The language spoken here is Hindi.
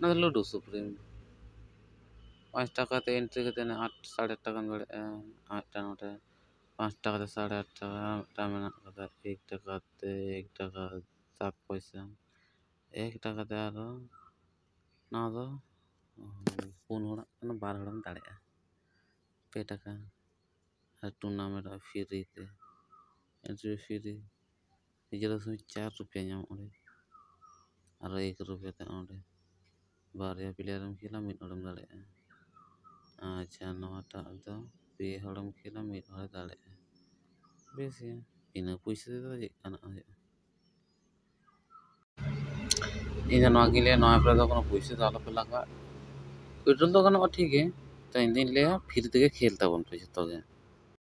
लूडो सुप्रीम 5 টাকা एंट्री करते 8 8.5 টাকা দাঁড়ায় 8টা নোটে 5 টাকাতে 8.5 টাকা মেনাক কথা 1 টাকাতে 1 টাকা 7 পয়সা 1 টাকাতে আরো না দो 4 হড় 12 হড় দাঁড়ায় 2 টাকা আর टूर्नामेंट फ्री ते एंट्री फ्री 0.4 रुपया नाम ओडे और 1 रुपया ते ओडे बारया प्लेयर खेला मिड हड़म दाड़े अच्छा नवाटा दो पे हड़म खेला मिड हड़ दाड़े बेस इन पैसा दे तो जेकाना इन नवा के लिए नवा पे तो कोनो पैसा तो आलोपे लगा विड्रॉल तो गनो ठीक है तो इन दिन ले फ्री ते खेलता बन पे जतो गे